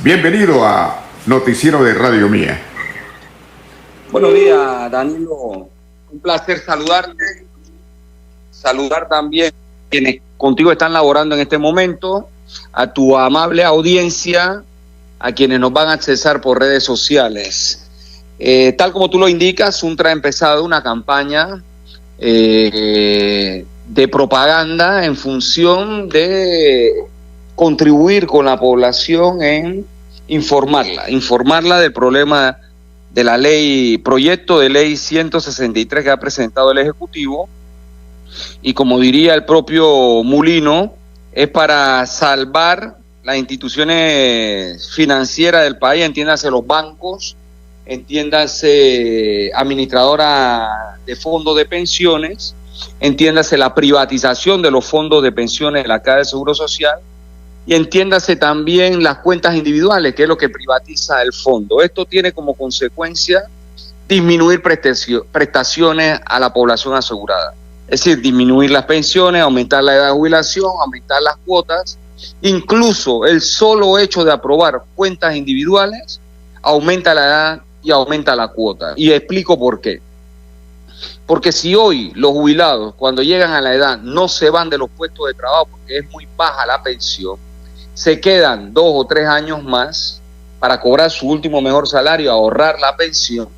Bienvenido a Noticiero de Radio Mía. Buenos días, Danilo. Un placer saludarte. Saludar también a quienes contigo están laborando en este momento, a tu amable audiencia, a quienes nos van a accesar por redes sociales. Tal como tú lo indicas, Suntra ha empezado una campaña de propaganda en función de contribuir con la población en informarla del problema de la proyecto de ley 163 que ha presentado el Ejecutivo, y como diría el propio Mulino, es para salvar las instituciones financieras del país, entiéndase los bancos, entiéndase administradora de fondos de pensiones, entiéndase la privatización de los fondos de pensiones de la Caja de Seguro Social, y entiéndase también las cuentas individuales, que es lo que privatiza el fondo. Esto tiene como consecuencia disminuir prestaciones a la población asegurada. Es decir, disminuir las pensiones, aumentar la edad de jubilación, aumentar las cuotas. Incluso el solo hecho de aprobar cuentas individuales aumenta la edad y aumenta la cuota. Y explico por qué. Porque si hoy los jubilados, cuando llegan a la edad, no se van de los puestos de trabajo porque es muy baja la pensión, se quedan 2 o 3 años más para cobrar su último mejor salario, ahorrar la pensión.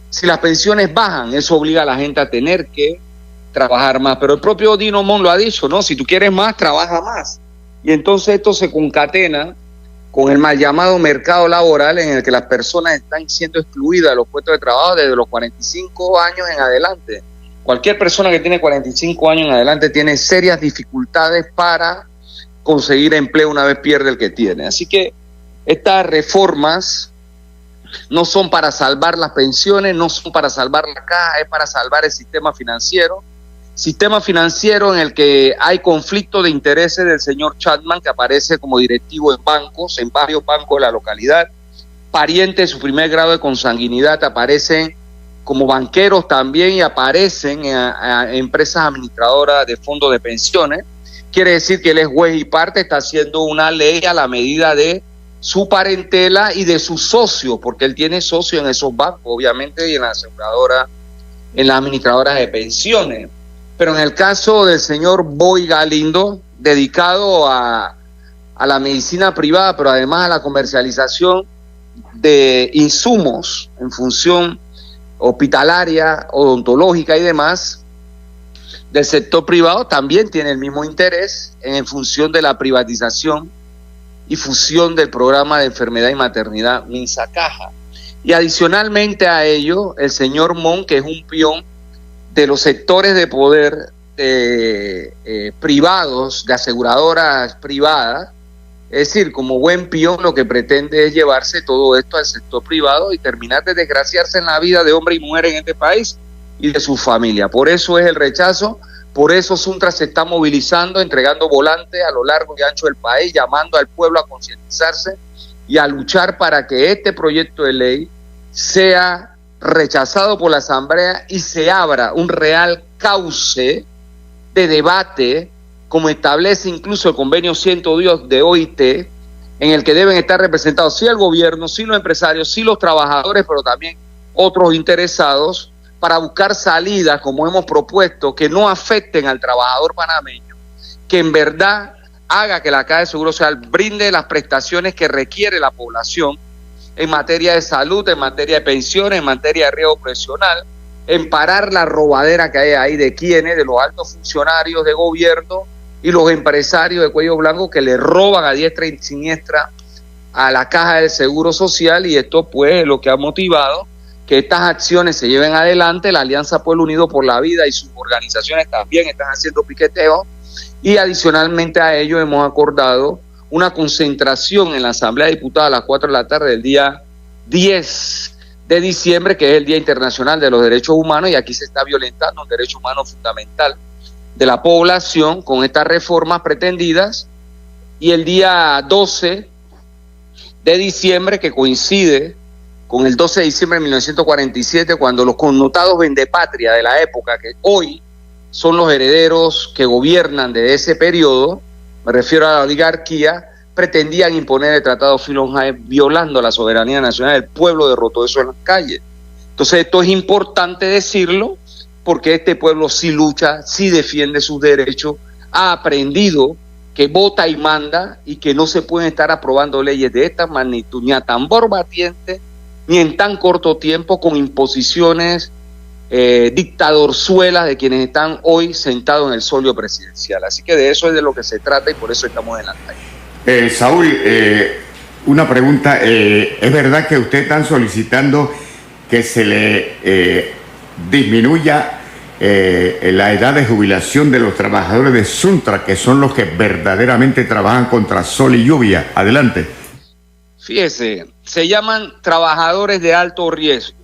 Si las pensiones bajan, eso obliga a la gente a tener que trabajar más. Pero el propio Dino Mon lo ha dicho, ¿no? Si tú quieres más, trabaja más. Y entonces esto se concatena con el mal llamado mercado laboral, en el que las personas están siendo excluidas de los puestos de trabajo desde los 45 años en adelante. Cualquier persona que tiene 45 años en adelante tiene serias dificultades para conseguir empleo una vez pierde el que tiene. Así que estas reformas no son para salvar las pensiones, no son para salvar la caja, es para salvar el sistema financiero en el que hay conflicto de intereses del señor Chapman, que aparece como directivo en bancos, en varios bancos de la localidad, parientes de su primer grado de consanguinidad, aparecen como banqueros también, y aparecen en empresas administradoras de fondos de pensiones. Quiere decir que él es juez y parte, está haciendo una ley a la medida de su parentela y de sus socios, porque él tiene socios en esos bancos, obviamente, y en la aseguradora, en las administradoras de pensiones. Pero en el caso del señor Boy Galindo, dedicado a la medicina privada, pero además a la comercialización de insumos en función hospitalaria, odontológica y demás, del sector privado, también tiene el mismo interés en función de la privatización y fusión del programa de enfermedad y maternidad Minsa-Caja. Y adicionalmente a ello, el señor Mon, que es un peón de los sectores de poder privados, de aseguradoras privadas, es decir, como buen peón lo que pretende es llevarse todo esto al sector privado y terminar de desgraciarse en la vida de hombres y mujeres en este país y de su familia. Por eso es el rechazo, por eso Suntra se está movilizando, entregando volantes a lo largo y ancho del país, llamando al pueblo a concientizarse y a luchar para que este proyecto de ley sea rechazado por la Asamblea y se abra un real cauce de debate, como establece incluso el convenio 102 de OIT, en el que deben estar representados sí el gobierno, sí los empresarios, sí los trabajadores, pero también otros interesados, para buscar salidas, como hemos propuesto, que no afecten al trabajador panameño, que en verdad haga que la Caja de Seguro Social brinde las prestaciones que requiere la población en materia de salud, en materia de pensiones, en materia de riesgo profesional, en parar la robadera que hay ahí de quienes, de los altos funcionarios de gobierno y los empresarios de cuello blanco que le roban a diestra y siniestra a la Caja de Seguro Social, y esto pues es lo que ha motivado que estas acciones se lleven adelante. La Alianza Pueblo Unido por la Vida y sus organizaciones también están haciendo piqueteo, y adicionalmente a ello hemos acordado una concentración en la Asamblea de Diputados a las 4 de la tarde del día 10 de diciembre, que es el Día Internacional de los Derechos Humanos, y aquí se está violentando un derecho humano fundamental de la población con estas reformas pretendidas. Y el día 12 de diciembre, que coincide con el 12 de diciembre de 1947, cuando los connotados vendepatria de la época, que hoy son los herederos que gobiernan desde ese periodo, me refiero a la oligarquía, pretendían imponer el Tratado Filo-Jaén violando la soberanía nacional. El pueblo derrotó eso en las calles. Entonces esto es importante decirlo porque este pueblo sí lucha, sí defiende sus derechos, ha aprendido que vota y manda y que no se pueden estar aprobando leyes de esta magnitud, ni a tambor batiente, ni en tan corto tiempo, con imposiciones dictadorzuelas de quienes están hoy sentados en el solio presidencial. Así que de eso es de lo que se trata y por eso estamos en la calle. Saúl, una pregunta. ¿Es verdad que ustedes están solicitando que se le disminuya la edad de jubilación de los trabajadores de Suntra, que son los que verdaderamente trabajan contra sol y lluvia? Adelante. Fíjese, se llaman trabajadores de alto riesgo.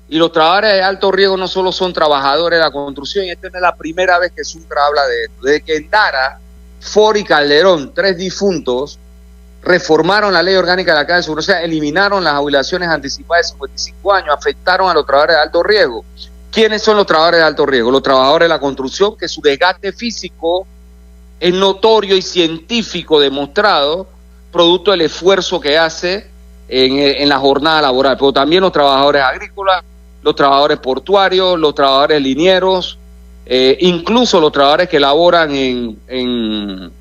Y los trabajadores de alto riesgo no solo son trabajadores de la construcción, y esta no es la primera vez que Suntra habla de esto. Desde que Endara, Ford y Calderón, 3 difuntos, reformaron la ley orgánica de la Caja de Seguro Social, eliminaron las jubilaciones anticipadas de 55 años, afectaron a los trabajadores de alto riesgo. ¿Quiénes son los trabajadores de alto riesgo? Los trabajadores de la construcción, que su desgaste físico es notorio y científico demostrado, producto del esfuerzo que hace en la jornada laboral, pero también los trabajadores agrícolas, los trabajadores portuarios, los trabajadores linieros, incluso los trabajadores que laboran en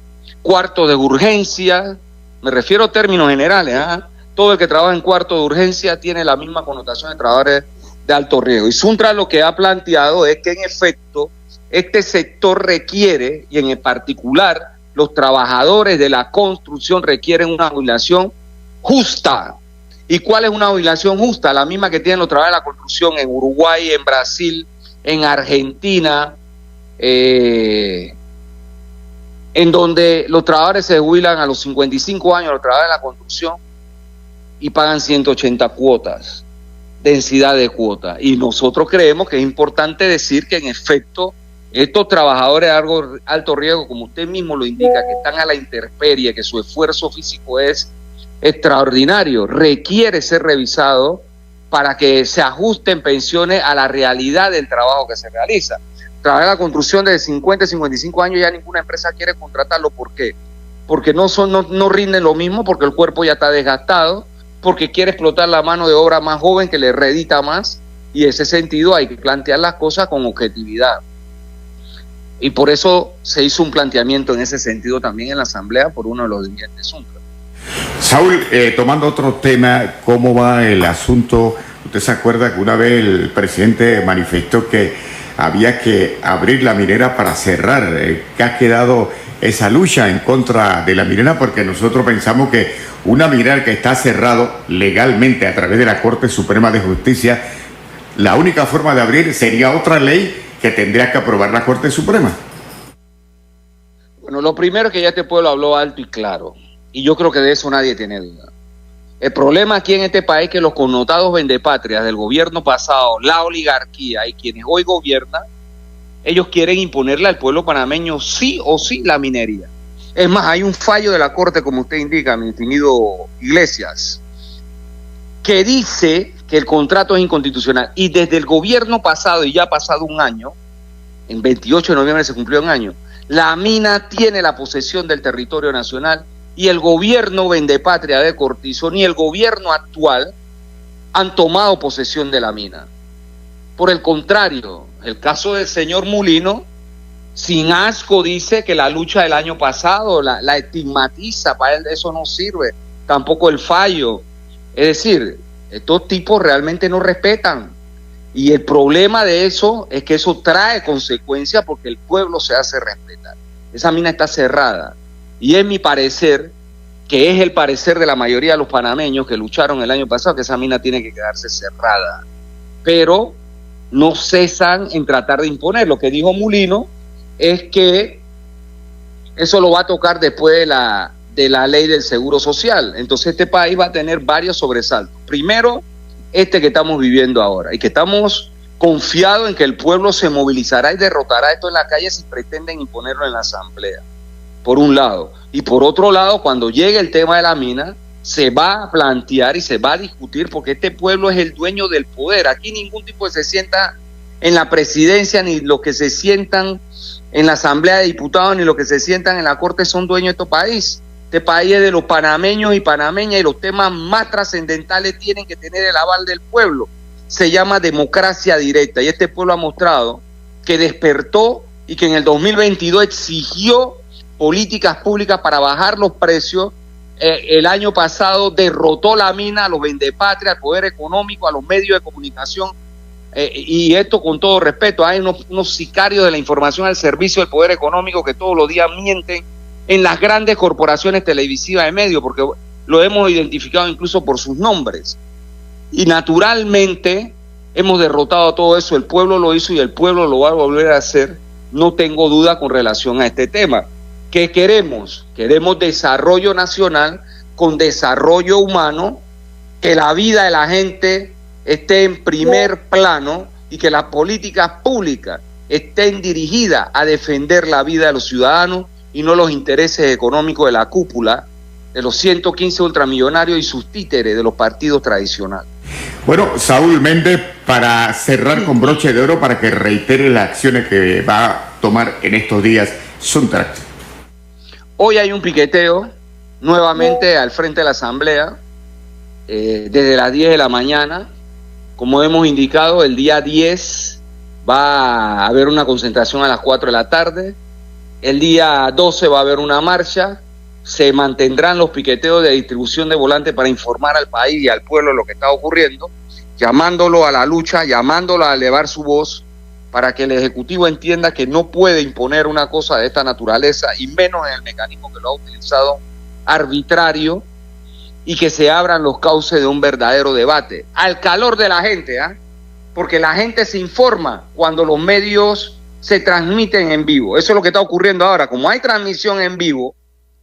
cuartos de urgencia. Me refiero a términos generales, ¿eh? Todo el que trabaja en cuarto de urgencia tiene la misma connotación de trabajadores de alto riesgo. Y Suntra lo que ha planteado es que en efecto este sector requiere, y en particular los trabajadores de la construcción requieren una jubilación justa. ¿Y cuál es una jubilación justa? La misma que tienen los trabajadores de la construcción en Uruguay, en Brasil, en Argentina, en donde los trabajadores se jubilan a los 55 años, los trabajadores de la construcción, y pagan 180 cuotas, densidad de cuota. Y nosotros creemos que es importante decir que en efecto estos trabajadores de alto riesgo, como usted mismo lo indica, que están a la intemperie, que su esfuerzo físico es extraordinario, requiere ser revisado para que se ajusten pensiones a la realidad del trabajo que se realiza. Trabajar en la construcción de 50, 55 años ya ninguna empresa quiere contratarlo. ¿Por qué? Porque no rinden lo mismo, porque el cuerpo ya está desgastado, porque quiere explotar la mano de obra más joven que le redita más, y en ese sentido hay que plantear las cosas con objetividad. Y por eso se hizo un planteamiento en ese sentido también en la Asamblea por uno de los dirigentes de Suntra. Saúl, tomando otro tema, ¿cómo va el asunto? ¿Usted se acuerda que una vez el presidente manifestó que había que abrir la minera para cerrar? ¿Qué ha quedado esa lucha en contra de la minera? Porque nosotros pensamos que una minera que está cerrado legalmente a través de la Corte Suprema de Justicia, la única forma de abrir sería otra ley que tendría que aprobar la Corte Suprema. Bueno, lo primero es que ya este pueblo habló alto y claro, y yo creo que de eso nadie tiene duda. El problema aquí en este país es que los connotados vendepatrias del gobierno pasado, la oligarquía y quienes hoy gobiernan, ellos quieren imponerle al pueblo panameño sí o sí la minería. Es más, hay un fallo de la Corte, como usted indica, mi distinguido Iglesias, que dice que el contrato es inconstitucional. Y desde el gobierno pasado, y ya ha pasado un año, en 28 de noviembre se cumplió un año, la mina tiene la posesión del territorio nacional y el gobierno vendepatria de Cortizo ni el gobierno actual han tomado posesión de la mina. Por el contrario, el caso del señor Mulino, sin asco dice que la lucha del año pasado la estigmatiza, para él eso no sirve, tampoco el fallo. Es decir, estos tipos realmente no respetan. Y el problema de eso es que eso trae consecuencias porque el pueblo se hace respetar. Esa mina está cerrada. Y es mi parecer, que es el parecer de la mayoría de los panameños que lucharon el año pasado, que esa mina tiene que quedarse cerrada. Pero no cesan en tratar de imponer. Lo que dijo Mulino es que eso lo va a tocar después de la ley del Seguro Social. Entonces este país va a tener varios sobresaltos. Primero, este que estamos viviendo ahora, y que estamos confiados en que el pueblo se movilizará y derrotará esto en la calle si pretenden imponerlo en la Asamblea, por un lado. Y por otro lado, cuando llegue el tema de la mina, se va a plantear y se va a discutir, porque este pueblo es el dueño del poder. Aquí ningún tipo se sienta en la presidencia, ni los que se sientan en la Asamblea de Diputados, ni los que se sientan en la Corte son dueños de este país. Este país es de los panameños y panameñas y los temas más trascendentales tienen que tener el aval del pueblo. Se llama democracia directa y este pueblo ha mostrado que despertó y que en el 2022 exigió políticas públicas para bajar los precios. El año pasado derrotó la mina, a los vendepatrias, al poder económico, a los medios de comunicación. Y esto con todo respeto, hay unos sicarios de la información al servicio del poder económico que todos los días mienten en las grandes corporaciones televisivas de medios, porque lo hemos identificado incluso por sus nombres. Y naturalmente hemos derrotado todo eso, el pueblo lo hizo y el pueblo lo va a volver a hacer, no tengo duda con relación a este tema. ¿Qué queremos? Queremos desarrollo nacional con desarrollo humano, que la vida de la gente esté en primer plano y que las políticas públicas estén dirigidas a defender la vida de los ciudadanos y no los intereses económicos de la cúpula, de los 115 ultramillonarios y sus títeres de los partidos tradicionales. Bueno, Saúl Méndez, para cerrar con broche de oro, para que reitere las acciones que va a tomar en estos días Suntract. Hoy hay un piqueteo nuevamente al frente de la Asamblea, desde las 10 de la mañana. Como hemos indicado, el día 10 va a haber una concentración a las 4 de la tarde. El día 12 va a haber una marcha. Se mantendrán los piqueteos de distribución de volantes para informar al país y al pueblo lo que está ocurriendo, llamándolo a la lucha, llamándolo a elevar su voz para que el Ejecutivo entienda que no puede imponer una cosa de esta naturaleza y menos en el mecanismo que lo ha utilizado arbitrario, y que se abran los cauces de un verdadero debate al calor de la gente, porque la gente se informa cuando los medios se transmiten en vivo. Eso es lo que está ocurriendo ahora. Como hay transmisión en vivo,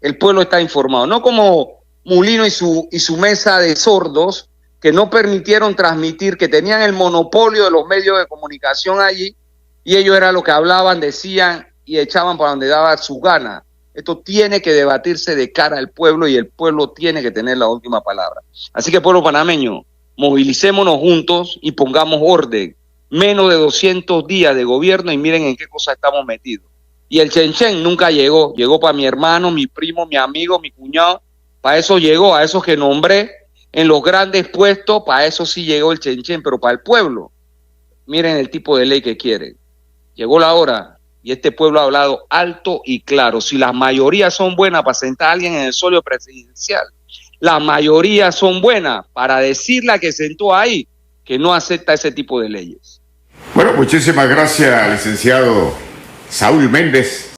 el pueblo está informado, no como Mulino y su mesa de sordos que no permitieron transmitir, que tenían el monopolio de los medios de comunicación allí y ellos era lo que hablaban, decían y echaban para donde daba su gana. Esto tiene que debatirse de cara al pueblo y el pueblo tiene que tener la última palabra. Así que, pueblo panameño, movilicémonos juntos y pongamos orden. Menos de 200 días de gobierno y miren en qué cosa estamos metidos. Y el Chenchen nunca llegó. Llegó para mi hermano, mi primo, mi amigo, mi cuñado. Para eso llegó, a esos que nombré en los grandes puestos, para eso sí llegó el Chenchen. Pero para el pueblo, miren el tipo de ley que quieren. Llegó la hora. Y este pueblo ha hablado alto y claro. Si las mayorías son buenas para sentar a alguien en el solio presidencial, las mayorías son buenas para decirle a que sentó ahí que no acepta ese tipo de leyes. Bueno, muchísimas gracias, licenciado Saúl Méndez.